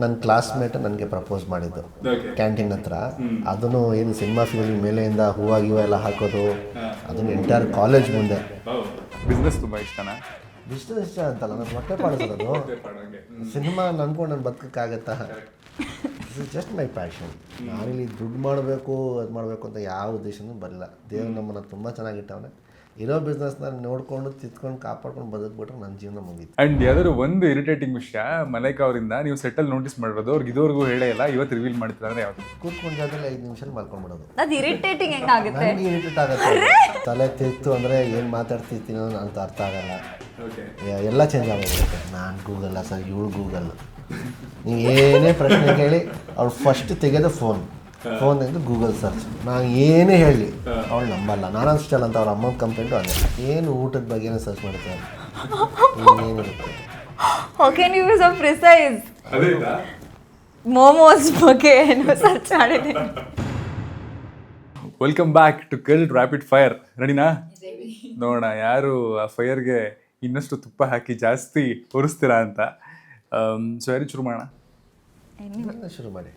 ನನ್ನ ಕ್ಲಾಸ್ಮೇಟ್ ನನಗೆ ಪ್ರಪೋಸ್ ಮಾಡಿದ್ದು ಕ್ಯಾಂಟೀನ್ ಹತ್ರ. ಅದನ್ನು ಏನು ಸಿನಿಮಾ ಫೀಲ್ಡ್ ಮೇಲೆಯಿಂದ ಹೂವು ಎಲ್ಲ ಹಾಕೋದು, ಅದನ್ನು ಎಂಟೈರ್ ಕಾಲೇಜ್ ಮುಂದೆ. ಬಿಸ್ನೆಸ್ ತುಂಬ ಇಷ್ಟನಾ? ಬಿಸ್ನೆಸ್ ಇಷ್ಟ ಅಂತಲ್ಲ, ನಾನು ಹೊಟ್ಟೆ ಪಾಡಿಸೋದು. ಸಿನಿಮಾ ನಂಬ್ಕೊಂಡು ನಾನು ಬದುಕೋಕ್ಕಾಗತ್ತಾ? This is just my passion. ನಾನಿಲ್ಲಿ ದುಡ್ಡು ಮಾಡಬೇಕು ಅದು ಮಾಡಬೇಕು ಅಂತ ಯಾವ ಉದ್ದೇಶನೂ ಬರಲಿಲ್ಲ. ದೇವ್ರು ನಮ್ಮನ್ನು ತುಂಬ ಚೆನ್ನಾಗಿಟ್ಟವನೆ. ಇರೋ ಬಿಸ್ನೆಸ್ನ ನೋಡ್ಕೊಂಡು ತಿತ್ಕೊಂಡು ಕಾಪಾಡ್ಕೊಂಡು ಬದುಕ್ಬಿಟ್ರೆ ನನ್ನ ಜೀವನ ಮುಗೀತು. ಆ್ಯಂಡ್ ಯಾವ್ದಾದ್ರು ಒಂದು ಇರಿಟೇಟಿಂಗ್ ವಿಷಯ ಮಲೈಕಾ ಅವರಿಂದ ನೀವು ಸೆಟಲ್ ನೋಟಿಸ್ ಮಾಡಿರೋದು ಅವ್ರಿಗೆ ಇದುವರೆಗೂ ಹೇಳೇ ಇಲ್ಲ, ಇವತ್ತು ರಿವೀಲ್ ಮಾಡ್ತೀರಾ ಅಂದರೆ ಯಾವುದು? ಕೂತ್ಕೊಂಡು ಜಾಗದಲ್ಲಿ 5 ನಿಮಿಷ ಮಲ್ಕೊಂಡ್ಬಿಡೋದು. ಅದು ಇರಿಟೇಟಿಂಗ್ ಹೆಂಗಾಗುತ್ತೆ? ನನಗೆ ಇರಿಟೇಟ್ ಆಗುತ್ತೆ. ತಲೆ ತಿತ್ತು ಅಂದರೆ ಏನು ಮಾತಾಡ್ತಿರ್ತೀನೋ ಅಂತ ಅರ್ಥ ಆಗಲ್ಲ. ಎಲ್ಲ ಚೇಂಜ್ ಆಗೋಗುತ್ತೆ. ನಾನು ಗೂಗಲ್ಲ ಸರ್, ಇವಳು ಗೂಗಲ್. ನೀವು ಏನೇ ಪ್ರಶ್ನೆ ಕೇಳಿ ಅವ್ಳು ಫಸ್ಟ್ ತೆಗೆದು ಫೋನ್ ತೆಗೆದು ಗೂಗಲ್ ಸರ್ಚ್. ನಾನು ಏನೇ ಹೇಳಿ ಅವಳು ನಂಬಲ್ಲ. ನಾನು ಅಷ್ಟಲ್ಲ ಅಂತ ಅವ್ರ ಅಮ್ಮನ ಕಂಪ್ಲೇಂಟು ಅದೇ. ಏನು ಊಟದ ಬಗ್ಗೆನೇ ಸರ್ಚ್ ಮಾಡ್ತಾರೆ, ಏನಿರುತ್ತೆ. ಓಕೆ, ನೀವು ಸೊ ಪ್ರಿಸೈಸ್. ಮೋಮೋಸ್ ಬಗ್ಗೆ ಏನು ಸರ್ಚ್ ಮಾಡಿದ್ದೀನಿ. Welcome back to curled rapid fire. ರೆಡಿನಾ? ನೋಡೋಣ ಯಾರು ಆ ಫೈರ್ಗೆ ಇನ್ನಷ್ಟು ತುಪ್ಪ ಹಾಕಿ ಜಾಸ್ತಿ ಉರಿಸ್ತೀರಾ ಅಂತ. ಸೊ ಯಾರು ಶುರು ಮಾಡೋಣ? ಶುರು ಮಾಡಿ.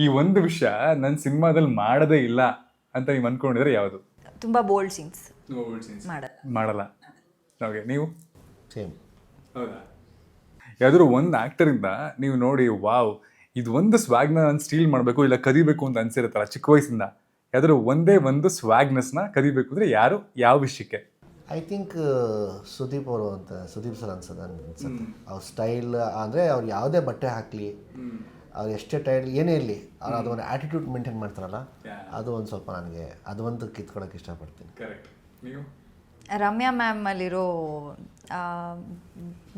ಈ ಒಂದು ವಿಷಯ ನನ್ನ ಸಿನಿಮಾದಲ್ಲಿ ಮಾಡದೇ ಇಲ್ಲ ಅಂತ ನೀವು ಅನ್ಕೊಂಡಿದ್ರೆ ಯಾವುದು? ತುಂಬ ಬೋಲ್ಡ್ ಸೀನ್ಸ್ ಮಾಡಲ್ಲ. ಓಕೆ, ನೀವು? ಸೇಮ್. ಹೌದಾ? ಯಾವ್ದಾದ್ರು ಒಂದು ಆ್ಯಕ್ಟರಿಂದ ನೀವು ನೋಡಿ ವಾವ್ ಇದು ಒಂದು ಸ್ವ್ಯಾಗ್ನ ನಾನು ಸ್ಟೀಲ್ ಮಾಡಬೇಕು ಇಲ್ಲ ಕದಿಬೇಕು ಅಂತ ಅನ್ಸಿರುತ್ತಲ್ಲ ಚಿಕ್ಕ ವಯಸ್ಸಿಂದ, ಯಾವ್ದಾದ್ರು ಒಂದೇ ಒಂದು ಸ್ವ್ಯಾಗ್ನೆಸ್ನ ಕದಿಬೇಕು ಅಂದರೆ ಯಾರು, ಯಾವ ವಿಷಯಕ್ಕೆ? ಐ ಥಿಂಕ್ ಸುದೀಪ್ ಅವರು ಅಂತ, ಸುದೀಪ್ ಸರ್ ಅನ್ಸುತ್ತೆ ಅನ್ಸುತ್ತೆ. ಅವ್ರ ಸ್ಟೈಲ್ ಅಂದರೆ ಅವ್ರು ಯಾವುದೇ ಬಟ್ಟೆ ಹಾಕಲಿ, ಅವ್ರು ಎಷ್ಟೇ ಟೈಲ್ ಏನೇ ಇರಲಿ, ಅವ್ರು ಅದೊಂದು ಆ್ಯಟಿಟ್ಯೂಡ್ ಮೇಂಟೈನ್ ಮಾಡ್ತಾರಲ್ಲ, ಅದು ಒಂದು ಸ್ವಲ್ಪ ನನಗೆ ಅದು ಒಂದು ಕಿತ್ಕೊಳ್ಳೋಕೆ ಇಷ್ಟಪಡ್ತೀನಿ. ಕರೆಕ್ಟ್. ನೀವು? ರಮ್ಯಾ ಮ್ಯಾಮ್ ಅಲ್ಲಿರೋ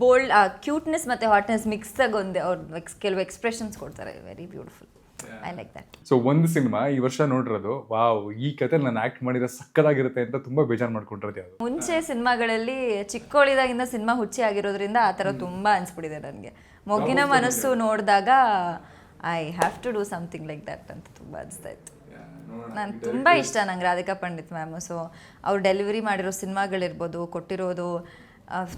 ಬೋಲ್ಡ್ ಕ್ಯೂಟ್ನೆಸ್ ಮತ್ತು ಹಾಟ್ನೆಸ್ ಮಿಕ್ಸ್ ಆಗಿ ಒಂದು ಅವ್ರು ಕೆಲವು ಎಕ್ಸ್ಪ್ರೆಷನ್ಸ್ ಕೊಡ್ತಾರೆ. Very beautiful. I like that. So ಒಂದು ಸಿನಿಮಾ ಈ ವರ್ಷ ನೋಡಿರೋದು ವಾವ್ ಈ ಕತೆ ನಾನು ಆ್ಯಕ್ಟ್ ಮಾಡಿದ್ರೆ ಸಕ್ಕದಾಗಿರುತ್ತೆ ಅಂತ ತುಂಬ ಬೇಜಾರು ಮಾಡ್ಕೊಂಡಿರೋದು ಯಾವುದು? ಮುಂಚೆ ಸಿನಿಮಾಗಳಲ್ಲಿ ಚಿಕ್ಕವಳಿದಾಗಿಂದ ಸಿನಿಮಾ ಹುಚ್ಚಿ ಆಗಿರೋದ್ರಿಂದ ಆ ಥರ ತುಂಬ ಅನಿಸ್ಬಿಟ್ಟಿದೆ ನನಗೆ. ಮೊಗ್ಗಿನ ಮನಸ್ಸು ನೋಡಿದಾಗ I have to do something like that ಅಂತ ತುಂಬ ಅನಿಸ್ತಾ ಇತ್ತು. ನಾನು ತುಂಬ ಇಷ್ಟ ನಂಗೆ ರಾಧಿಕಾ ಪಂಡಿತ್ ಮ್ಯಾಮು. ಸೊ ಅವ್ರು ಡೆಲಿವರಿ ಮಾಡಿರೋ ಸಿನಿಮಾಗಳಿರ್ಬೋದು, ಕೊಟ್ಟಿರೋದು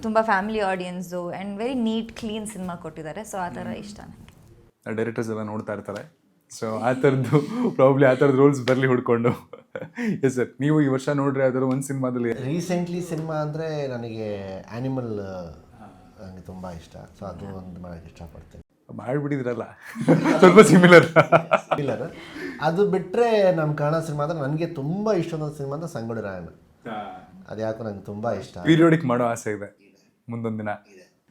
ತುಂಬ family audience and very neat clean cinema ಕೊಟ್ಟಿದ್ದಾರೆ. ಸೊ ಆ ಥರ ಇಷ್ಟ ನನಗೆ. ಡೈರೆಕ್ಟರ್ಸ್ ಎಲ್ಲ ನೋಡ್ತಾ ಇರ್ತಾರೆ. ಸೊ ಆ ಥರದ್ದು ಪ್ರಾಬ್ಲಿ ಆ ಥರದ್ದು ರೋಲ್ಸ್ ಬರಲಿ ಹುಡ್ಕೊಂಡು. ಎಸ್ ಸರ್, ನೀವು ಈ ವರ್ಷ ನೋಡ್ರಿ ಯಾವ್ದಾದ್ರು ಒಂದು ಸಿನಿಮಾದಲ್ಲಿ? ರೀಸೆಂಟ್ಲಿ ಸಿನಿಮಾ ಅಂದರೆ ನನಗೆ ಆ್ಯನಿಮಲ್ ನನಗೆ ತುಂಬ ಇಷ್ಟ. ಸೊ ಅದು ಒಂದು ಮಾಡೋಕ್ಕೆ ಇಷ್ಟಪಡ್ತೀನಿ. ಮಾಡಿಬಿಟ್ಟಿದ್ರಲ್ಲ ಸ್ವಲ್ಪ ಸಿಮಿಲರ್. ಅದು ಬಿಟ್ಟರೆ ನಮ್ಮ ಕನ್ನಡ ಸಿನಿಮಾ ಅಂದರೆ ನನಗೆ ತುಂಬ ಇಷ್ಟವಾದ ಸಿನಿಮಾ ಅಂದರೆ ಸಂಗೊಳ್ಳಿ ರಾಯಣ್ಣ. ಅದು ಯಾಕೋ ನನಗೆ ತುಂಬ ಇಷ್ಟ. ಪೀರಿಯೋಡಿಕ್ ಮಾಡೋ ಆಸೆ ಇದೆ ಮುಂದೊಂದು ದಿನ.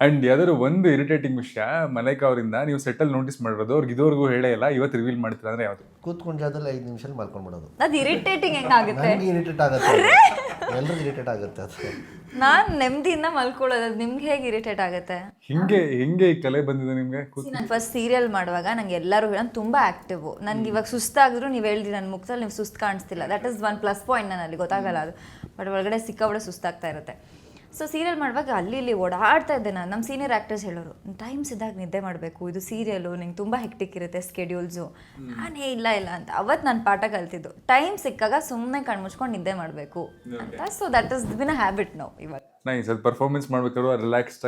ಆ್ಯಂಡ್ ಯಾವ್ದಾದ್ರು ಒಂದು ಇರಿಟೇಟಿಂಗ್ ವಿಷಯ ಮಲೈಕಾ ಅವರಿಂದ ನೀವು ಸೆಟಲ್ ನೋಟಿಸ್ ಮಾಡಿರೋದು ಅವ್ರಿಗೆ ಇದುವರೆಗೂ ಹೇಳೇ ಇಲ್ಲ, ಇವತ್ತು ರಿವೀಲ್ ಮಾಡ್ತೀರಾ ಅಂದರೆ ಯಾವುದು? ಕೂತ್ಕೊಂಡು ಜಾಗದಲ್ಲಿ 5 ನಿಮಿಷ ಮಲ್ಕೊಂಡ್ಬಿಡೋದು. ಅದು ಇರಿಟೇಟಿಂಗ್ ಹೆಂಗಾಗುತ್ತೆ? ನನಗೆ ಇರಿಟೇಟ್ ಆಗುತ್ತೆ, ಎಲ್ರಿಗೂ ಇರಿಟೇಟ್ ಆಗುತ್ತೆ ಅದು. ನಾನು ನೆಮ್ಮದಿಯಿಂದ ಮಲ್ಕೊಳ್ಳೋದು, ಅದು ನಿಮ್ಗೆ ಹೇಗೆ ಇರಿಟೇಟ್ ಆಗುತ್ತೆ? ಹಿಂಗೆ ಈ ಕಲೆ ಬಂದಿದೆ ನಿಮಗೆ? ನಾನು ಫಸ್ಟ್ ಸೀರಿಯಲ್ ಮಾಡುವಾಗ ನಂಗೆ ಎಲ್ಲರೂ ನಾನು ತುಂಬ ಆ್ಯಕ್ಟಿವ್. ನನಗೆ ಇವಾಗ ಸುಸ್ತಾಗಿದ್ರು ನೀವು ಹೇಳಿದ್ರಿ ನನ್ನ ಮುಖದಲ್ಲಿ ನೀವು ಸುಸ್ತು ಕಾಣಿಸ್ತಿಲ್ಲ. That is one plus point. ನಾನು ಅಲ್ಲಿ ಗೊತ್ತಾಗಲ್ಲ ಅದು, ಬಟ್ ಒಳಗಡೆ ಸಿಕ್ಕಾಬಡೆ ಸುಸ್ತಾಗ್ತಾ ಇರುತ್ತೆ. ಸೊ ಸೀರಿಯಲ್ ಮಾಡುವಾಗ ಅಲ್ಲಿ ಇಲ್ಲಿ ಓಡಾಡ್ತಾ ಇದ್ದೆ ನಾನು. ನಮ್ಮ ಸೀನಿಯರ್ ಆ್ಯಕ್ಟರ್ಸ್ ಹೇಳೋರು ಟೈಮ್ಸ್ ಇದ್ದಾಗ ನಿದ್ದೆ ಮಾಡಬೇಕು, ಇದು ಸೀರಿಯಲ್ಲು ನಿಂಗೆ ತುಂಬ ಹೆಕ್ಟಿಕ್ ಇರುತ್ತೆ ಸ್ಕೆಡ್ಯೂಲ್ಸು. ನಾನೇ ಇಲ್ಲ ಅಂತ ಅವತ್ತು ನಾನು ಪಾಠ ಕಲ್ತಿದ್ದು. ಟೈಮ್ ಸಿಕ್ಕಾಗ ಸುಮ್ಮನೆ ಕಣ್ಣು ಮುಚ್ಕೊಂಡು ನಿದ್ದೆ ಮಾಡಬೇಕು ಅಂತ. So that is been a habit ನಾವು ಇವಾಗ. ನೈಸ್. ಅದು ಪರ್ಫಾರ್ಮೆನ್ಸ್ ಮಾಡಬೇಕಾದ್ರು ರಿಲ್ಯಾಕ್ಸ್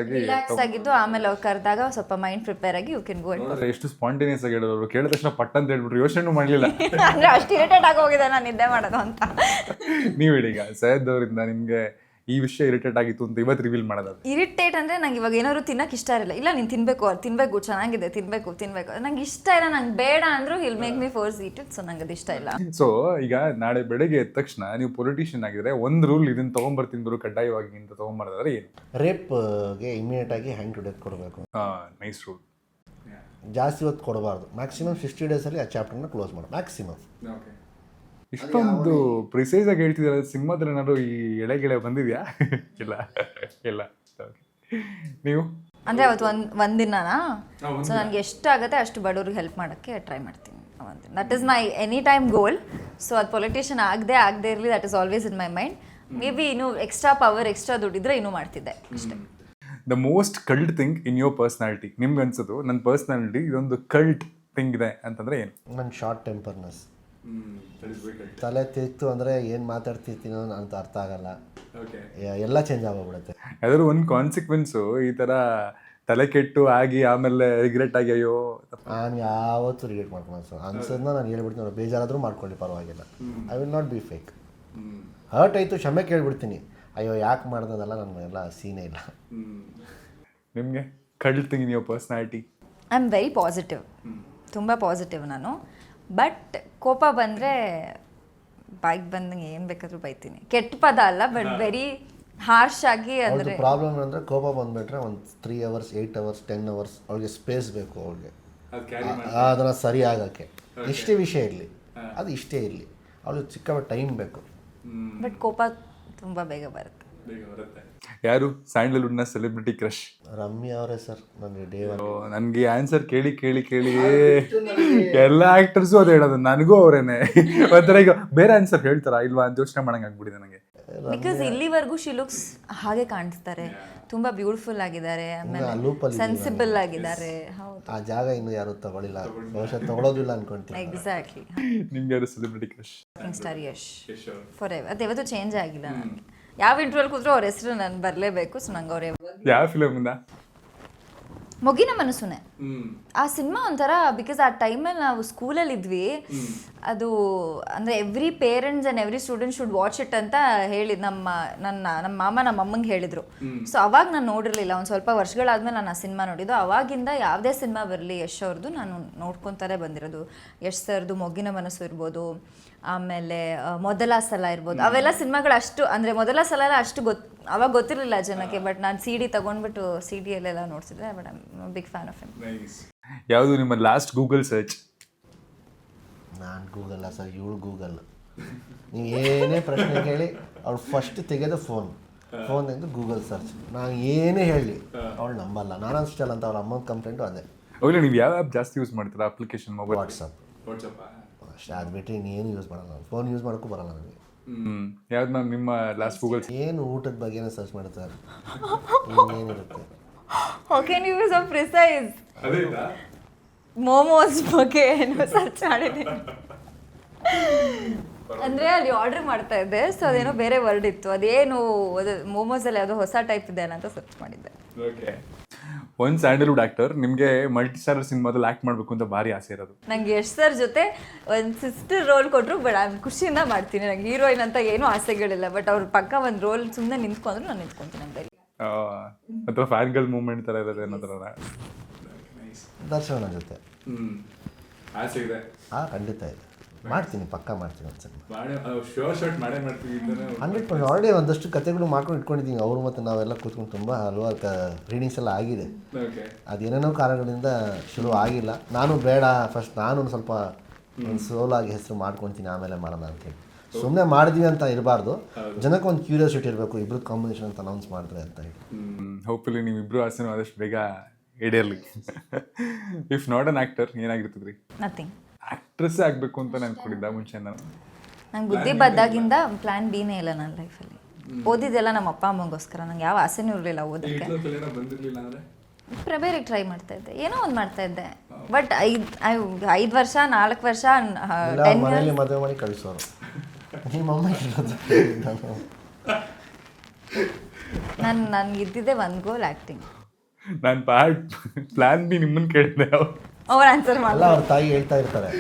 ಆಗಿದ್ದು, ಆಮೇಲೆ ಅವ್ರು ಕರೆದಾಗ ಸ್ವಲ್ಪ ಮೈಂಡ್ ಪ್ರಿಪೇರ್ ಆಗಿ ಯು ಕ್ಯಾನ್ ಗೋ. ಎಷ್ಟು ಸ್ಪಾಂಟೇನಿಯಸ್ ಆಗಿ ಹೇಳೋರು, ಕೇಳಿದ ತಕ್ಷಣ ಪಟ್ಟ ಅಂತ ಹೇಳ್ಬಿಟ್ರು, ಯೋಚನೆ ಮಾಡಲಿಲ್ಲ. ಅಂದರೆ ಅಷ್ಟು ಇರಿಟೇಟ್ ಆಗಿ ಹೋಗಿದೆ ನಾನು ನಿದ್ದೆ ಮಾಡೋದು ಅಂತ. ನೀವು ಹೇಳಿ ಈಗ ಸೈಯದ್ ಅವರಿಂದ ನಿಮಗೆ ಈ ವಿಷಯ ಇರಿಟೇಟ್ ಆಗಿತ್ತು ಅಂತ ಇವತ್ತು ರಿವೀಲ್ ಮಾಡೋದು? ಇರಿಟೇಟ್ ಅಂದರೆ ನಂಗೆ ಇವಾಗ ಏನಾದ್ರು ತಿನ್ನಕ್ಕೆ ಇಷ್ಟ ಇರಲ್ಲ. ಇಲ್ಲ ನೀನು ತಿನ್ನಬೇಕು ಚೆನ್ನಾಗಿದೆ ತಿನ್ನಬೇಕು ನಂಗೆ ಇಷ್ಟ ಇಲ್ಲ, ನಂಗೆ ಬೇಡ ಅಂದರೂ hill make me force eat it. So ನಂಗೆ ಅದು ಇಷ್ಟ ಇಲ್ಲ. ಸೊ ಈಗ ನಾಳೆ ಬೆಳಗ್ಗೆ ಎದ್ದ ತಕ್ಷಣ ನೀವು ಪೊಲಿಟಿಷಿಯನ್ ಆಗಿದ್ರೆ ಒಂದು ರೂಲ್ ಇದನ್ನು ತೊಗೊಂಬರ್ತೀನಿ ಬರೋ ಕಡ್ಡಾಯವಾಗಿ ಅಂತ ತೊಗೊಂಬರೋದಾದ್ರೆ ಏನು? ರೇಪ್ಗೆ ಇಮಿಡಿಯೇಟ್ ಆಗಿ ಹ್ಯಾಂಗ್ ಟು ಡೆತ್ ಕೊಡಬೇಕು. Nice rule. ಜಾಸ್ತಿ ಹೊತ್ತು ಕೊಡಬಾರ್ದು. ಮ್ಯಾಕ್ಸಿಮಮ್ 60 ಡೇಸಲ್ಲಿ ಆ ಚಾಪ್ಟರ್ನ ಕ್ಲೋಸ್ ಮಾಡು ಮ್ಯಾಕ್ಸಿಮಮ್. ಇಷ್ಟೊಂದು ಪ್ರಿಸೈಸ್ ಆಗಿ ಹೇಳ್ತಿದ್ದಾರೆ. ಸಿನಿಮಾದಲ್ಲಿ ಏನಾದ್ರು ಈ ಎಳೆಗೆಳೆ ಬಂದಿದ್ಯಾ? ಇಲ್ಲ. ನೀವು ಅಂದರೆ ಅವತ್ತು ಒಂದಿನನಾ? ಸೊ ನನಗೆ ಎಷ್ಟಾಗುತ್ತೆ ಅಷ್ಟು ಬಡವ್ರಿಗೆ ಹೆಲ್ಪ್ ಮಾಡೋಕ್ಕೆ ಟ್ರೈ ಮಾಡ್ತೀನಿ. That is my any time goal. So ಅದು ಪೊಲಿಟಿಷಿಯನ್ ಆಗದೆ ಇರಲಿ, that is always in my mind. Maybe ಇನ್ನೂ ಎಕ್ಸ್ಟ್ರಾ ಪವರ್ ಎಕ್ಸ್ಟ್ರಾ ದುಡ್ಡಿದ್ರೆ ಇನ್ನೂ ಮಾಡ್ತಿದ್ದೆ ಅಷ್ಟೇ. The most cult thing in your personality, ನಿಮ್ಗೆ ಅನ್ಸೋದು ನನ್ನ ಪರ್ಸ್ನಾಲಿಟಿ ಇದೊಂದು ಕಲ್ಟ್ ಥಿಂಗ್ ಇದೆ ಅಂತಂದ್ರೆ ಏನು? ನನ್ನ ಶಾರ್ಟ್ ಟೆಂಪರ್ನೆಸ್. ತಲೆ ತಿತ್ತು ಅಂದರೆ ಏನು ಮಾತಾಡ್ತಿರ್ತೀನೋ ಅಂತ ಅರ್ಥ ಆಗಲ್ಲ. ಎಲ್ಲ ಚೇಂಜ್ ಆಗೋಗ್ಬಿಡುತ್ತೆ. ಯಾವ್ದಾದ್ರು ಒಂದು ಕಾನ್ಸಿಕ್ವೆನ್ಸು ಈ ಥರ ತಲೆ ಕೆಟ್ಟು ಆಗಿ ಆಮೇಲೆ ರಿಗ್ರೆಟ್ ಆಗಿ ಅಯ್ಯೋ ನಾನು ಯಾವತ್ತೂ ರಿಗ್ರೆಟ್ ಮಾಡ್ಕೊಂಡು ಸರ್ ಅನ್ಸೋದನ್ನ ನಾನು ಹೇಳ್ಬಿಡ್ತೀನಿ, ಅವ್ರು ಬೇಜಾರಾದರೂ ಮಾಡ್ಕೊಳ್ಳಿ ಪರವಾಗಿಲ್ಲ. I will not be fake. Hurt ಆಯಿತು ಕ್ಷಮೆ ಕೇಳ್ಬಿಡ್ತೀನಿ, ಅಯ್ಯೋ ಯಾಕೆ ಮಾಡ್ದದಲ್ಲ ನನಗೆಲ್ಲ ಸೀನೇ ಇಲ್ಲ. ನಿಮಗೆ ಕಳ್ತೀನಿ ನೀವು personality? I am very positive, ತುಂಬ ಪಾಸಿಟಿವ್ ನಾನು. ಬಟ್ ಕೋಪ ಬಂದರೆ ಬಾಯಿಗೆ ಬಂದಂಗೆ ಏನು ಬೇಕಾದರೂ ಬೈತೀನಿ. ಕೆಟ್ಟ ಪದ ಅಲ್ಲ, ಬಟ್ ವೆರಿ ಹಾರ್ಶ್ ಆಗಿ. ಅಂದರೆ ಪ್ರಾಬ್ಲಮ್ ಅಂದರೆ ಕೋಪ ಬಂದುಬಿಟ್ರೆ ಒಂದು 3 hours 8 hours 10 hours ಅವಳಿಗೆ ಸ್ಪೇಸ್ ಬೇಕು. ಅವಳಿಗೆ ಅದನ್ನು ಸರಿ ಆಗೋಕ್ಕೆ ಎಷ್ಟೇ ವಿಷಯ ಇರಲಿ, ಅದು ಇಷ್ಟೇ ಇರಲಿ, ಅವಳಿಗೆ ಚಿಕ್ಕ ಟೈಮ್ ಬೇಕು. ಬಟ್ ಕೋಪ ತುಂಬ ಬೇಗ ಬರುತ್ತೆ. ಯಾರು ಸ್ಯಾಂಡಲ್ವುಡ್ನ ಸೆಲೆಬ್ರಿಟಿ ಕ್ರಶ್? ರಮ್ಯಾ ಅವರೇ ಸರ್ ನನಗೆ ಡೇ ಒನ್. ನನಗೆ ಆನ್ಸರ್ ಕೇಳಿ ಕೇಳಿ ಕೇಳಿ ಎಲ್ಲ ಆಕ್ಟರ್ಸು ಅದೇ ಹೇಳೋದು, ನನಗೂ ಅವರೇನೆ. ಒಂಥರ ಈಗ ಬೇರೆ ಆನ್ಸರ್ ಹೇಳ್ತಾರಾ ಇಲ್ವಾ ಅಂತ ಯೋಚನೆ ಮಾಡಂಗೆ ಆಗ್ಬಿಟ್ಟಿದೆ ನನಗೆ. ಬಿಕಾಸ್ ಇಲ್ಲಿವರೆಗೂ ಶಿ ಲುಕ್ಸ್ ಹಾಗೆ ಕಾಣಿಸ್ತಾರೆ, ತುಂಬಾ ಬ್ಯೂಟಿಫುಲ್ ಆಗಿದ್ದಾರೆ, ಆಮೇಲೆ ಸೆನ್ಸಿಬಲ್ ಆಗಿದ್ದಾರೆ. ಹೌದು, ಆ ಜಾಗ ಇನ್ನು ಯಾರು ತಗೊಳ್ಳಿಲ್ಲ, ಬಹುಶಃ ತಗೊಳ್ಳೋದಿಲ್ಲ ಅನ್ಕೊಂತೀನಿ. ಎಕ್ಸಾಕ್ಟ್ಲಿ. ನಿಮ್ಗೆ ಯಾರು celebrity crush? Star Yash for ever, ಅದು ಯಾವತ್ತೂ ಚೇಂಜ್ ಆಗಿಲ್ಲ ನನಗೆ. ಯಾವ ಇಂಟರ್ವ್ಯೂಲ್ ಕೂತ್ರು ಅವ್ರ ಹೆಸರು ನಾನು ಬರಲೇಬೇಕು. ಸೊ ನಂಗೆ ಅವ್ರ ಯಾವ ಫಿಲಮಿಂದ? ಮೊಗ್ಗಿನ ಮನಸ್ಸುನೆ. ಆ ಸಿನಿಮಾ ಒಂಥರ, ಬಿಕಾಸ್ ಆ ಟೈಮಲ್ಲಿ ನಾವು ಸ್ಕೂಲಲ್ಲಿ ಇದ್ವಿ, ಅದು ಅಂದರೆ every parents and every student should watch it ಅಂತ ಹೇಳಿ ನಮ್ಮ ಮಾಮ ನಮ್ಮ ಅಮ್ಮಂಗೆ ಹೇಳಿದರು. ಸೊ ಅವಾಗ ನಾನು ನೋಡಿರಲಿಲ್ಲ, ಒಂದು ಸ್ವಲ್ಪ ವರ್ಷಗಳಾದ್ಮೇಲೆ ನಾನು ಆ ಸಿನಿಮಾ ನೋಡಿದ್ದು. ಅವಾಗಿಂದ ಯಾವುದೇ ಸಿನಿಮಾ ಬರಲಿ ಯಶ್ ಅವ್ರದ್ದು ನಾನು ನೋಡ್ಕೊತಾರೆ ಬಂದಿರೋದು. ಯಶ್ ಸರ್ದು ಮೊಗ್ಗಿನ ಮನಸ್ಸು ಇರ್ಬೋದು, ಆಮೇಲೆ ಮೊದಲ ಸಲ ಇರ್ಬೋದು. ಅವೆಲ್ಲ ಸಿನಿಮಾಗಳು ಅಷ್ಟು ಅಂದರೆ ಮೊದಲ ಸಲ ಎಲ್ಲ ಅಷ್ಟು ಅವಾಗ ಗೊತ್ತಿರಲಿಲ್ಲ ಜನಕ್ಕೆ. ಬಟ್ ನಾನು CD ತಗೊಂಡ್ಬಿಟ್ಟು CDಯಲ್ಲೆಲ್ಲ ನೋಡ್ಸಿದ್ರೆ. But I big fan of him. ಯಾವುದು ನಿಮ್ಮ ಲಾಸ್ಟ್ ಗೂಗಲ್ ಸರ್ಚ್? ನಾನು ಗೂಗಲ್ಲ ಸರ್, ಇವಳು ಗೂಗಲ್. ನೀವು ಏನೇ ಪ್ರಶ್ನೆ ಕೇಳಿ ಅವಳು ಫಸ್ಟ್ ತೆಗೆದು ಫೋನ್ ತೆಗೆದು ಗೂಗಲ್ ಸರ್ಚ್. ನಾನು ಏನೇ ಹೇಳಿ ಅವಳು ನಂಬಲ್ಲ. ನಾನು ಅಷ್ಟಲ್ಲ ಅಂತ ಅವ್ರ ಅಮ್ಮನ ಕಂಪ್ಲೇಂಟು ಅದೇ. ಹೋಗ್ಲಿ, ನೀವು ಯಾವ ಆ್ಯಪ್ ಜಾಸ್ತಿ ಯೂಸ್ ಮಾಡ್ತೀರಾ ಅಪ್ಲಿಕೇಶನ್? ಮೊಬೈಲ್? ವಾಟ್ಸಪ್ ಅಷ್ಟೇ, ಅದು ಬಿಟ್ಟರೆ ಇನ್ನೇನು ಯೂಸ್ ಮಾಡಲ್ಲ. ಫೋನ್ ಯೂಸ್ ಮಾಡೋಕ್ಕೂ ಬರಲ್ಲ ನನಗೆ. ಯಾವ್ದು ಮ್ಯಾಮ್ ನಿಮ್ಮ ಲಾಸ್ಟ್ ಗೂಗಲ್? ಏನು ಊಟದ ಬಗ್ಗೆನೇ ಸರ್ಚ್ ಮಾಡ್ತಾರೆ, ಇನ್ನೇನಿರುತ್ತೆ. ಓಕೆ, ನೀವು ಸೊ ಪ್ರಿಸೈಸ್. ಮೋಮೋಸ್ ಬಗ್ಗೆ ಏನೋ ಸರ್ಚ್ ಮಾಡಿದ್ದೀನಿ. ಅಂದರೆ ಅಲ್ಲಿ ಆರ್ಡರ್ ಮಾಡ್ತಾ ಇದ್ದೆ, ಸೊ ಅದೇನೋ ಬೇರೆ ವರ್ಡ್ ಇತ್ತು. ಅದೇನು ಅದು ಮೋಮೋಸಲ್ಲಿ ಯಾವುದೋ ಹೊಸ ಟೈಪ್ ಇದೆ ಅಂತ ಸರ್ಚ್ ಮಾಡಿದ್ದೆ. ಓಕೆ. ಒಂದು ಸ್ಯಾಂಡಲ್ವುಡ್ ಆಕ್ಟರ್ ನಿಮಗೆ ಮಲ್ಟಿ ಸ್ಟಾರರ್ ಸಿನಿಮಾದಲ್ಲಿ ಆ್ಯಕ್ಟ್ ಮಾಡಬೇಕು ಅಂತ ಭಾರಿ ಆಸೆ ಇರೋದು? ನಂಗೆ ಯಶ್ ಸರ್ ಜೊತೆ ಒಂದು ಸಿಸ್ಟರ್ ರೋಲ್ ಕೊಟ್ಟರು, ಬಟ್ ನಾನು ಖುಷಿಯಿಂದ ಮಾಡ್ತೀನಿ. ನಂಗೆ ಹೀರೋಯಿನ್ ಅಂತ ಏನೂ ಆಸೆಗಳಿಲ್ಲ, ಬಟ್ ಅವ್ರ ಪಕ್ಕ ಒಂದು ರೋಲ್ ಸುಮ್ಮನೆ ನಿಂತ್ಕೊಂಡ್ರು ನಾನು ನಿಂತ್ಕೊತೀನಿ. ನಂಗೆ ಅಥವಾ ಫ್ಯಾನ್ ಗರ್ಲ್ ಮೂವ್ಮೆಂಟ್ ಥರ ಇರೋದು ಏನೋ ಥರ? ದರ್ಶನ ಜೊತೆ ಆಸೆ ಇದೆ? ಖಂಡಿತ ಇದೆ, ಮಾಡ್ತೀನಿ, ಪಕ್ಕ ಮಾಡ್ತೀನಿ. ಒಂದು ಸಿನಿಮಾ 100% ಆಲ್ರೆಡಿ ಒಂದಷ್ಟು ಕಥೆಗಳು ಮಾಡ್ಕೊಂಡು ಇಟ್ಕೊಂಡಿದ್ದೀನಿ. ಅವರು ಮತ್ತು ನಾವೆಲ್ಲ ಕೂತ್ಕೊಂಡು ತುಂಬ ಹಲವಾರು ರೀಡಿಂಗ್ಸ್ ಎಲ್ಲ ಆಗಿದೆ. ಅದೇನೇನೋ ಕಾರಣಗಳಿಂದ ಶುರು ಆಗಿಲ್ಲ. ನಾನು ಬೇಡ, ಫಸ್ಟ್ ನಾನು ಒಂದು ಸ್ವಲ್ಪ ಒಂದು ಸೋಲಾಗಿ ಹೆಸರು ಮಾಡ್ಕೊತೀನಿ, ಆಮೇಲೆ ಮಾಡೋಣ ಅಂತೇಳಿ. ಸುಮ್ಮನೆ ಮಾಡಿದೀವಿ ಅಂತ ಇರಬಾರ್ದು, ಜನಕ್ಕೆ ಒಂದು ಕ್ಯೂರಿಯಾಸಿಟಿ ಇರಬೇಕು, ಇಬ್ರು ಕಾಂಬಿನೇಷನ್ ಅಂತ ಅನೌನ್ಸ್ ಮಾಡಿದ್ರೆ ಅಂತ ಹೇಳಿ. ಹೋಪ್ಫುಲಿ ನೀವು ಇಬ್ಬರು ಆಸೆನೂ ಆದಷ್ಟು ಬೇಗ ಈಡೇರಲಿ. ಇಫ್ ನಾಟ್ ಅನ್ ಆಕ್ಟರ್ ಏನಾಗಿರ್ತದ್ರಿ? ನಥಿಂಗ್. ಆಕ್ಟ್ರೆಸ್ ಆಗಬೇಕು ಅಂತ ಅನ್ಕೊಂಡಿದ್ದ ಮುಂಚೆ ನಾನು? ನಂಗೆ ಬುದ್ಧಿ ಬಂದಾಗಿಂದ ಪ್ಲ್ಯಾನ್ ಬಿನೇ ಇಲ್ಲ ನನ್ನ ಲೈಫಲ್ಲಿ. ಓದಿದ್ದೆಲ್ಲ ನಮ್ಮ ಅಪ್ಪ ಅಮ್ಮಗೋಸ್ಕರ, ನಂಗೆ ಯಾವ ಆಸೆನೂ ಇರಲಿಲ್ಲ ಓದೋಕ್ಕೆ. ಬೇರೆ ಟ್ರೈ ಮಾಡ್ತಾ ಇದ್ದೆ, ಏನೋ ಒಂದು ಮಾಡ್ತಾ ಇದ್ದೆ. ಬಟ್ 5 ವರ್ಷ 4 ವರ್ಷ 10 ಮನೆಯಲ್ಲಿ ಮದುವೆ ಮಾಡಿ ಕಳಿಸೋರು. ನನ್ಗೆ ಇದ್ದಿದ್ದೆ ಒಂದು ಗೋಲ್, ಆ್ಯಕ್ಟಿಂಗ್. ನಾನು ಪ್ಲಾನ್ ಬಿ ನಿಮ್ಮನ್ನು ಕೇಳಿದೆ, ಅವ್ರ ಆನ್ಸರ್ ಮಾಡಲ್ಲ. ಅವ್ರ ತಾಯಿ ಹೇಳ್ತಾ ಇರ್ತಾರೆ,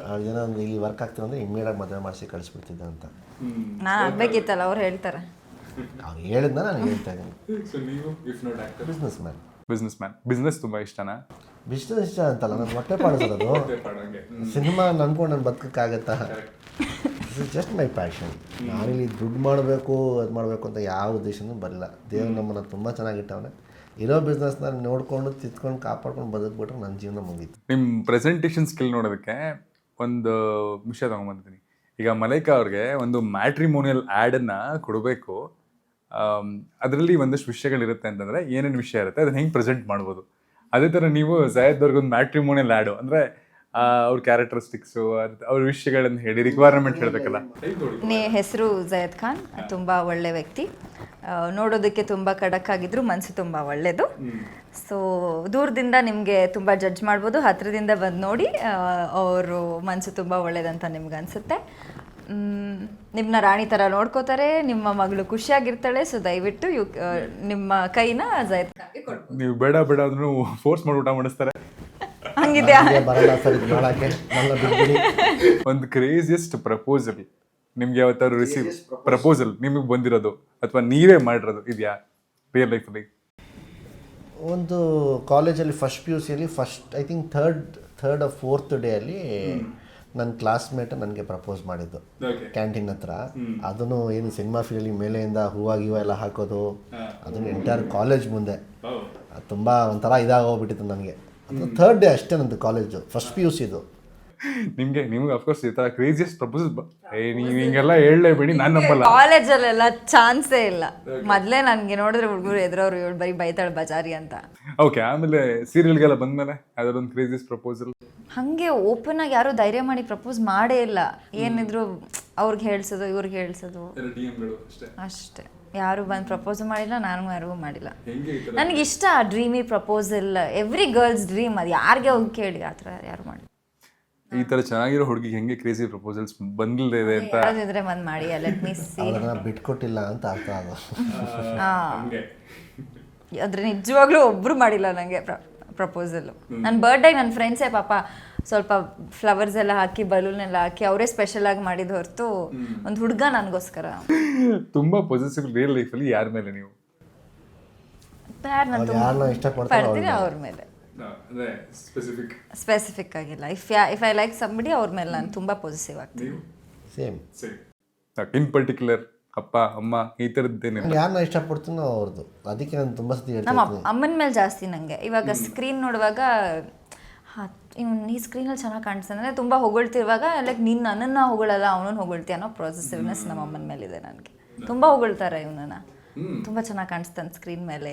ಅವ್ರು ಏನೋ ಒಂದು ಇಲ್ಲಿ ವರ್ಕ್ ಆಗ್ತಿರೋ ಅಂದರೆ ಇಮ್ಮಿಡಿಯೇಟ್ ಮದುವೆ ಮಾಡಿಸಿ ಕಳಿಸ್ಬಿಡ್ತಿದ್ದೆ ಅಂತ. ನಾನು ಆಗ್ಬೇಕಿತ್ತಲ್ಲ, ಅವ್ರು ಹೇಳ್ತಾರೆ. ಅವ್ರು ಹೇಳಿದ್ನ ನಾನು ಹೇಳ್ತಾ ಇದ್ದೀನಿ. Business man. ಬಿಸ್ನೆಸ್ ತುಂಬ ಇಷ್ಟನಾ? ಬಿಸ್ನೆಸ್ ಇಷ್ಟ ಅಂತಲ್ಲ, ನಾನು ಹೊಟ್ಟೆ ಪಾಡಿಸೋದು. ಸಿನಿಮಾ ನಂಬ್ಕೊಂಡು ನಾನು ಬದುಕೋಕ್ಕಾಗತ್ತಾ? This is just my passion. ನಾನಿಲ್ಲಿ ದುಡ್ಡು ಮಾಡಬೇಕು, ಅದು ಮಾಡಬೇಕು ಅಂತ ಯಾವ ಉದ್ದೇಶನೂ ಬರಲ್ಲ. ದೇವ್ರು ನಮ್ಮನ್ನು ತುಂಬ ಚೆನ್ನಾಗಿಟ್ಟವನೆ. ಇರೋ ಬಿಸ್ನೆಸ್ನ ನೋಡ್ಕೊಂಡು ತಿತ್ಕೊಂಡು ಕಾಪಾಡ್ಕೊಂಡು ಬದುಕ್ಬಿಟ್ರೆ ನನ್ನ ಜೀವನ ಮುಗೀತು. ನಿಮ್ಮ ಪ್ರೆಸೆಂಟೇಷನ್ ಸ್ಕಿಲ್ ನೋಡೋದಕ್ಕೆ ಒಂದು ವಿಷಯ ತೊಗೊಂಬಂದಿದ್ದೀನಿ. ಈಗ ಮಲೈಕಾ ಅವ್ರಿಗೆ ಒಂದು ಮ್ಯಾಟ್ರಿಮೋನಿಯಲ್ ಆ್ಯಡನ್ನು ಕೊಡಬೇಕು, ಅದರಲ್ಲಿ ಒಂದಷ್ಟು ವಿಷಯಗಳಿರುತ್ತೆ ಅಂತಂದರೆ ಏನೇನು ವಿಷಯ ಇರುತ್ತೆ, ಅದನ್ನು ಹೆಂಗೆ ಪ್ರೆಸೆಂಟ್ ಮಾಡ್ಬೋದು. ಅದೇ ಥರ ನೀವು ಜಯದ್ ಅವ್ರಿಗೆ ಒಂದು ಮ್ಯಾಟ್ರಿಮೋನಿಯಲ್ ಆ್ಯಡು ಅಂದರೆ ಅವ್ರ ಕ್ಯಾರೆಕ್ಟರಿಸ್ಟಿಕ್ಸು, ಅವ್ರ ವಿಷಯಗಳನ್ನು ಹೇಳಿ ರಿಕ್ವೈರ್ಮೆಂಟ್ ಹೇಳಬೇಕಲ್ಲ. ಹೆಸರು ಜಯದ್ ಖಾನ್, ತುಂಬ ಒಳ್ಳೆ ವ್ಯಕ್ತಿ. ನೋಡೋದಕ್ಕೆ ತುಂಬ ಖಡಕ್ ಆಗಿದ್ರು, ಮನಸ್ಸು ತುಂಬ ಒಳ್ಳೆಯದು. ಸೊ ದೂರದಿಂದ ನಿಮಗೆ ತುಂಬ ಜಡ್ಜ್ ಮಾಡ್ಬೋದು, ಹತ್ತಿರದಿಂದ ಬಂದು ನೋಡಿ ಅವರು ಮನಸ್ಸು ತುಂಬ ಒಳ್ಳೇದಂತ ನಿಮ್ಗೆ ಅನಿಸುತ್ತೆ. ನಿಮ್ಮನ್ನ ರಾಣಿ ಥರ ನೋಡ್ಕೋತಾರೆ, ನಿಮ್ಮ ಮಗಳು ಖುಷಿಯಾಗಿರ್ತಾಳೆ. ಸೊ ದಯವಿಟ್ಟು ನಿಮ್ಮ ಕೈನ ಜಯತ್ ಖಾನ್ಗೆ ಕೊಡ್ಬೋದು. ನೀವು ಬೇಡ ಬೇಡ ಅದನ್ನು ಫೋರ್ಸ್ ಮಾಡಿ ಊಟ ಮಾಡಿಸ್ತಾರೆ. ಹಂಗಿದೆ. ನನಗೆ ಬರಲ್ಲ ಸರ್ ಇದು ಮಾಡೋಕ್ಕೆ, ನನ್ನ ಬಿಟ್ಬಿಡಿ. ಒಂದು ಕ್ರೇಜಿಯಸ್ಟ್ ಪ್ರಪೋಸಲ್ ನಿಮ್ಗೆ ಯಾವತ್ತಾದ್ರು ರಿಸೀವ್ ಪ್ರಪೋಸಲ್ ನಿಮಗೆ ಬಂದಿರೋದು ಅಥವಾ ನೀವೇ ಮಾಡಿರೋದು ಇದೆಯಾ ರಿಯಲ್ ಲೈಫಲ್ಲಿ? ಒಂದು ಕಾಲೇಜಲ್ಲಿ ಫಸ್ಟ್ ಪಿ ಯು ಸಿಯಲ್ಲಿ I think third R fourth day ಅಲ್ಲಿ ನನ್ನ ಕ್ಲಾಸ್ಮೇಟ್ ನನಗೆ ಪ್ರಪೋಸ್ ಮಾಡಿದ್ದು ಕ್ಯಾಂಟೀನ್ ಹತ್ರ. ಅದನ್ನು ಏನು ಸಿನಿಮಾ ಫೀಲ್ಡ್ ಮೇಲೆಯಿಂದ ಹೂವು ಗಿವ ಎಲ್ಲ ಹಾಕೋದು, ಅದನ್ನು ಎಂಟೈರ್ ಕಾಲೇಜ್ ಮುಂದೆ ಅದು ತುಂಬ ಒಂಥರ ಇದಾಗೋಗ್ಬಿಟ್ಟಿತ್ತು ನನಗೆ. ಅದು ಥರ್ಡ್ ಡೇ ಅಷ್ಟೇ ನಂದು ಕಾಲೇಜು, ಫಸ್ಟ್ ಪಿ ಯು ಸಿದು. ನಿಮ್ಗೆ ಅಫ್ಕೋರ್ಸ್ ಈ ಥರ ಕ್ರೇಜಿಯಸ್ಟ್ ಪ್ರಪೋಸಲ್ ನೀವು ಹಿಂಗೆಲ್ಲ ಹೇಳಲೇಬೇಡಿ, ನಾನು ನಂಬಲ್ಲ. ಕಾಲೇಜಲ್ಲೆಲ್ಲ ಚಾನ್ಸೇ ಇಲ್ಲ. ಮೊದಲೇ ನನಗೆ ನೋಡಿದ್ರೆ ಹುಡುಗರು ಎದುರವ್ರು ಇವಳು ಬರೀ ಬೈತಾಳೆ ಬಜಾರಿ ಅಂತ. ಓಕೆ, ಆಮೇಲೆ ಸೀರಿಯಲ್ಗೆಲ್ಲ ಬಂದ್ಮೇಲೆ ಅದರೊಂದು ಕ್ರೇಜಿಯಸ್ಟ್ ಪ್ರಪೋಸಲ್ ಹಾಗೆ ಓಪನ್ ಆಗಿ ಯಾರು ಧೈರ್ಯ ಮಾಡಿ ಪ್ರಪೋಸ್ ಮಾಡೇ ಇಲ್ಲ. ಏನಿದ್ರು ಅವ್ರಿಗೆ ಹೇಳ್ಸೋದು ಇವ್ರಿಗೆ ಹೇಳ್ಸೋದು ಅಷ್ಟೇ. ಯಾರು ಬಂದು ಪ್ರಪೋಸ್ ಮಾಡಿಲ್ಲ, ನಾನು ಯಾರಿಗೂ ಮಾಡಿಲ್ಲ. ನನಗಿಷ್ಟ dreamy proposal, every girls dream. ಅದು ಯಾರಿಗೆ ಹೋಗಿ ಕೇಳಿ, ಆ ಥರ ಯಾರು ಮಾಡಿ. ಈ ಥರ ಚೆನ್ನಾಗಿರೋ ಹುಡುಗಿಗೆ ಹೆಂಗೆ ಕ್ರೇಜಿ ಪ್ರಪೋಸಲ್ಸ್ ಬಂದಿದೆ ಅಂತ ಯಾರಾದಿದ್ರೆ ಬಂದು ಮಾಡಿ. Let me see. ಅದನ್ನು ಬಿಟ್ಕೊಟ್ಟಿಲ್ಲ ಅಂತ ಅರ್ಥ ಅದು. ಆದರೆ ನಿಜವಾಗ್ಲೂ ಒಬ್ಬರು ಮಾಡಿಲ್ಲ ನನಗೆ ಪ್ರಪೋಸಲ್ಲು. ನನ್ನ ಬರ್ಡೇಗೆ ನನ್ನ ಫ್ರೆಂಡ್ಸೇ ಪಾಪ ಸ್ವಲ್ಪ ಫ್ಲವರ್ಸ್ ಎಲ್ಲ ಹಾಕಿ ಬಲೂನ್ ಎಲ್ಲ ಹಾಕಿ ಅವರೇ ಸ್ಪೆಷಲ್ ಆಗಿ ಮಾಡಿದ ಹೊರತು ಒಂದು ಹುಡುಗ ನನಗೋಸ್ಕರ. ತುಂಬಾ ಪೊಸೆಸಿವ್ ರಿಯಲ್ ಲೈಫಲ್ಲಿ ಯಾರ ಮೇಲೆ ನೀವು? ಯಾರನ್ನ ಇಷ್ಟಪಡ್ತೀನಿ ಅವ್ರ ಮೇಲೆ. ಸ್ಪೆಸಿಫಿಕ್ ಆಗಿಲ್ಲ. ಇಫ್ ಐ ಲೈಕ್ ಸಂಬಡಿ ಅವ್ರ ಮೇಲೆ ನಾನು ತುಂಬಾ ಪೊಸೆಸಿವ್ ಆಗ್ತೀನಿ. ಸೇಮ್ ಇನ್ ಪರ್ಟಿಕ್ಯುಲರ್ ಅಪ್ಪ ಅಮ್ಮ ಈ ಥರದ್ದೇನೆ ಯಾರನ್ನ ಇಷ್ಟಪಡ್ತೀನೋ ಅವ್ರದ್ದು. ಅದಕ್ಕೆ ನಾನು ತುಂಬ ಸತಿ ನಮ್ಮ ಹೇಳ್ತೀನಿ, ಅಮ್ಮನ ಮೇಲೆ ಜಾಸ್ತಿ ನನಗೆ. ಇವಾಗ ಸ್ಕ್ರೀನ್ ನೋಡುವಾಗ ಈ ಸ್ಕ್ರೀನಲ್ಲಿ ಚೆನ್ನಾಗಿ ಕಾಣಿಸ್ತದೆ ಅಂದರೆ ತುಂಬ ಹೊಗಳ್ತಿರುವಾಗ ಲೈಕ್ ನೀನು ನನ್ನನ್ನು ಹೊಗಳಲ್ಲ ಅವನನ್ನು ಹೊಗಳ್ತೀಯ ಅನ್ನೋ ಪಾಸಿಟಿವ್ನೆಸ್ ನಮ್ಮ ಅಮ್ಮನ ಮೇಲಿದೆ ನನಗೆ. ತುಂಬ ಹೊಗಳ್ತಾರೆ ಇವನನ್ನು, ತುಂಬ ಚೆನ್ನಾಗಿ ಕಾಣಿಸ್ತಾನೆ ಸ್ಕ್ರೀನ್ ಮೇಲೆ.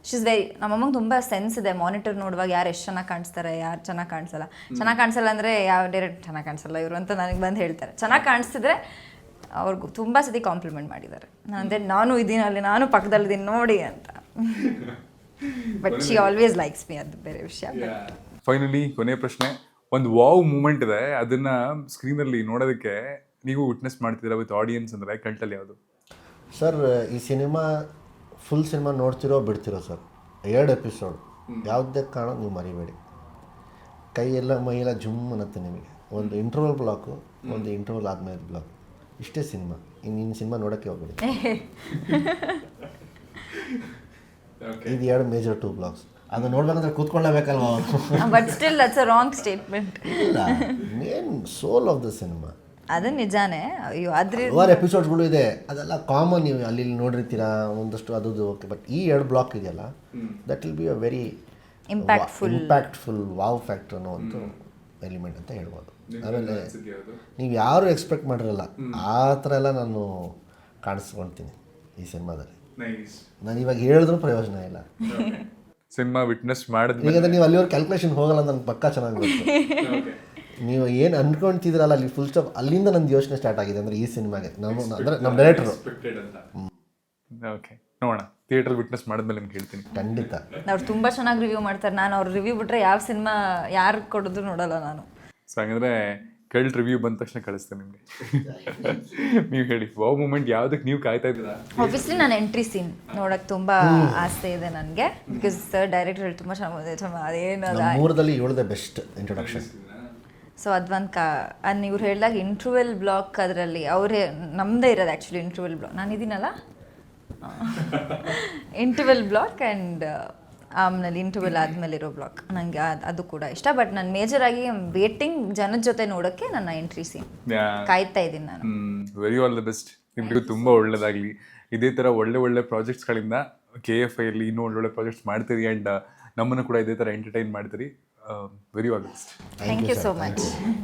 ಶೀಸ್ ವೆರಿ, ನಮ್ಮಮ್ಮಂಗೆ ತುಂಬ ಸೆನ್ಸ್ ಇದೆ. ಮಾನಿಟರ್ ನೋಡುವಾಗ ಯಾರು ಎಷ್ಟು ಚೆನ್ನಾಗಿ ಕಾಣಿಸ್ತಾರೆ, ಯಾರು ಚೆನ್ನಾಗಿ ಕಾಣಿಸಲ್ಲ. ಚೆನ್ನಾಗಿ ಕಾಣಿಸಲ್ಲ ಅಂದರೆ ಯಾವ ಡೈರೆಕ್ಟ್ ಚೆನ್ನಾಗಿ ಕಾಣಿಸಲ್ಲ ಇವರು ಅಂತ ನನಗೆ ಬಂದು ಹೇಳ್ತಾರೆ. ಚೆನ್ನಾಗಿ ಕಾಣಿಸ್ತಿದ್ರೆ ಅವ್ರಿಗೂ ತುಂಬ ಸತಿ ಕಾಂಪ್ಲಿಮೆಂಟ್ ಮಾಡಿದ್ದಾರೆ. ಅಂದರೆ ನಾನು ಇದೀನಲ್ಲಿ, ನಾನು ಪಕ್ಕದಲ್ಲಿದ್ದೀನಿ ನೋಡಿ ಅಂತ. But she always likes me, ಅದು ಬೇರೆ ವಿಷಯ. ಫೈನಲಿ ಕೊನೆಯ ಪ್ರಶ್ನೆ, ಒಂದು ವಾವ್ ಮೂಮೆಂಟ್ ಇದೆ, ಅದನ್ನ ಸ್ಕ್ರೀನಲ್ಲಿ ನೋಡೋದಕ್ಕೆ ನೀವು ವಿಟ್ನೆಸ್ ಮಾಡ್ತಿದ್ದೀರಾ ವಿತ್ ಆಡಿಯನ್ಸ್ ಅಂದರೆ ಕಲ್ಟಲ್ಲಿ ಯಾವುದು? ಸರ್ ಈ ಸಿನಿಮಾ ಫುಲ್ ಸಿನಿಮಾ ನೋಡ್ತಿರೋ ಬಿಡ್ತಿರೋ ಸರ್, 2 ಎಪಿಸೋಡ್ ಯಾವುದೇ ಕಾರಣ ನೀವು ಮರಿಬೇಡಿ. ಕೈಯೆಲ್ಲ ಮೈಯೆಲ್ಲ ಜುಮ್ ಅನ್ನತ್ತೆ ನಿಮಗೆ. ಒಂದು ಇಂಟರ್ವಲ್ ಬ್ಲಾಕು, ಒಂದು ಇಂಟರ್ವಲ್ ಆದಮೇಲೆ ಬ್ಲಾಕ್, ಇಷ್ಟೇ ಸಿನಿಮಾ. ಇನ್ನು ಸಿನಿಮಾ ನೋಡೋಕ್ಕೆ ಹೋಗ್ಬೇಡಿ. ಇದು 2 ಮೇಜರ್ 2 ಬ್ಲಾಕ್ಸ್. ಅದು ನೋಡ್ಬೇಕಂದ್ರೆ ಕೂತ್ಕೊಳ್ಳಬೇಕಲ್ವ ಅವರು. But still that's a wrong statement. ಇಲ್ಲ, main soul of the cinema ಅದು ನಿಜಾನೇ. ಅಯ್ಯೋ ಅದ್ರ ಹಲವಾರು ಎಪಿಸೋಡ್ಸ್ಗಳು ಇದೆ, ಅದೆಲ್ಲ ಕಾಮನ್. ನೀವು ಅಲ್ಲಿ ನೋಡಿರ್ತೀರಾ ಒಂದಷ್ಟು ಅದು ಓಕೆ. ಬಟ್ ಈ 2 ಬ್ಲಾಕ್ ಇದೆಯಲ್ಲ, that will be a very impactful wow factor ಅನ್ನೋ ಒಂದು ಎಲಿಮೆಂಟ್ ಅಂತ ಹೇಳ್ಬೋದು. ಆಮೇಲೆ ನೀವು ಯಾರು ಎಕ್ಸ್ಪೆಕ್ಟ್ ಮಾಡಿರಲ್ಲ ಆ ಥರ ಎಲ್ಲ ನಾನು ಕಾಣಿಸ್ಕೊಳ್ತೀನಿ ಈ ಸಿನಿಮಾದಲ್ಲಿ. ನಾನು ಇವಾಗ ಹೇಳಿದ್ರೂ ಪ್ರಯೋಜನ ಇಲ್ಲ. ಸಿನಿಮಾ ವಿಟ್ನೆಸ್ ಮಾಡಿದ್ಮೇಲೆ ಯಾಕಂದರೆ ನೀವು ಅಲ್ಲಿವರೆಗೆ ಕ್ಯಾಲ್ಕುಲೇಷನ್ ಹೋಗಲ್ಲ ಅಂತ ನನಗೆ ಪಕ್ಕ ಚೆನ್ನಾಗಿ ಗೊತ್ತು. ನೀವು ಏನು ಅಂದ್ಕೊಳ್ತಿದ್ರಲ್ಲ ಅಲ್ಲಿ ಫುಲ್ ಸ್ಟಾಪ್, ಅಲ್ಲಿಂದ ನಂದು ಯೋಚನೆ ಸ್ಟಾರ್ಟ್ ಆಗಿದೆ. ಅಂದರೆ ಈ ಸಿನಿಮಾಗೆ ಅಂದರೆ ನಮ್ಮ ಡೈರೆಕ್ಟ್ರು. ಓಕೆ, ನೋಡೋಣ ಥಿಯೇಟರ್ ವಿಟ್ನೆಸ್ ಮಾಡಿದ್ಮೇಲೆ ನಿಮ್ಗೆ ಹೇಳ್ತೀನಿ. ಖಂಡಿತ ಅವ್ರು ತುಂಬ ಚೆನ್ನಾಗಿ ರಿವ್ಯೂ ಮಾಡ್ತಾರೆ. ನಾನು ಅವ್ರ ರಿವ್ಯೂ ಬಿಟ್ಟರೆ ಯಾವ ಸಿನಿಮಾ ಯಾರು ಕೊಡೋದು ನೋಡಲ್ಲ ನಾನು. ಸೊ ಹಾಗಂದ್ರೆ ಕಲ್ಟ್ ರಿವ್ಯೂ ಬಂದ ತಕ್ಷಣ ಕಳಿಸ್ತೇನೆ ನಿಮಗೆ. ನೀವು ಹೇಳಿ ವಾವ್ ಮೂಮೆಂಟ್ ಯಾವುದಕ್ಕೆ ನೀವು ಕಾಯ್ತಾ ಇದ್ದೀರಾ? ಆಬ್ವಿಯಸ್ಲಿ ನಾನು ಎಂಟ್ರಿ ಸೀನ್ ನೋಡೋಕ್ಕೆ ತುಂಬ ಆಸೆ ಇದೆ ನನಗೆ. ಬಿಕಾಸ್ ಸರ್ ಡೈರೆಕ್ಟರ್ ಹೇಳಿ ತುಂಬ ಚೆನ್ನಾಗಿದೆ. ಅದೇನು ಮೂರದಲ್ಲಿ ಇವಳದೇ ಬೆಸ್ಟ್ ಇಂಟ್ರೊಡಕ್ಷನ್. ಸೊ ಅದೊಂದು ಇವ್ರು ಹೇಳಿದಾಗ ಇಂಟರ್ವೆಲ್ ಬ್ಲಾಕ್, ಅದರಲ್ಲಿ ಅವರೇ ನಮ್ಮದೇ ಇರೋದು ಆ್ಯಕ್ಚುಲಿ ಇಂಟರ್ವೆಲ್ ಬ್ಲಾಕ್. ನಾನು ಇದೀನಲ್ಲ ಇಂಟರ್ವೆಲ್ ಬ್ಲಾಕ್ ಆ್ಯಂಡ್ ಆಮೇಲೆ ಇಂಟರ್ವೆಲ್ ಆದಮೇಲೆ ಇರೋ ಬ್ಲಾಕ್ ನನಗೆ ಅದು ಕೂಡ ಇಷ್ಟ. ಬಟ್ ನಾನು ಮೇಜರಾಗಿ ವೇಟಿಂಗ್ ಜನದ ಜೊತೆ ನೋಡೋಕ್ಕೆ ನನ್ನ ಎಂಟ್ರಿ ಸೀನ್ ಕಾಯ್ತಾ ಇದ್ದೀನಿ ನಾನು. Very all the best. ನಿಮಗೂ ತುಂಬ ಒಳ್ಳೇದಾಗಲಿ. ಇದೇ ಥರ ಒಳ್ಳೆ ಪ್ರಾಜೆಕ್ಟ್ಸ್ಗಳಿಂದ KFIಯಲ್ಲಿ ಇನ್ನೂ ಒಳ್ಳೊಳ್ಳೆ ಪ್ರಾಜೆಕ್ಟ್ಸ್ ಮಾಡ್ತೀರಿ ಆ್ಯಂಡ್ ನಮ್ಮನ್ನು ಕೂಡ ಇದೇ ಥರ ಎಂಟರ್ಟೈನ್ ಮಾಡ್ತೀರಿ. Very all the best. Thank you so much.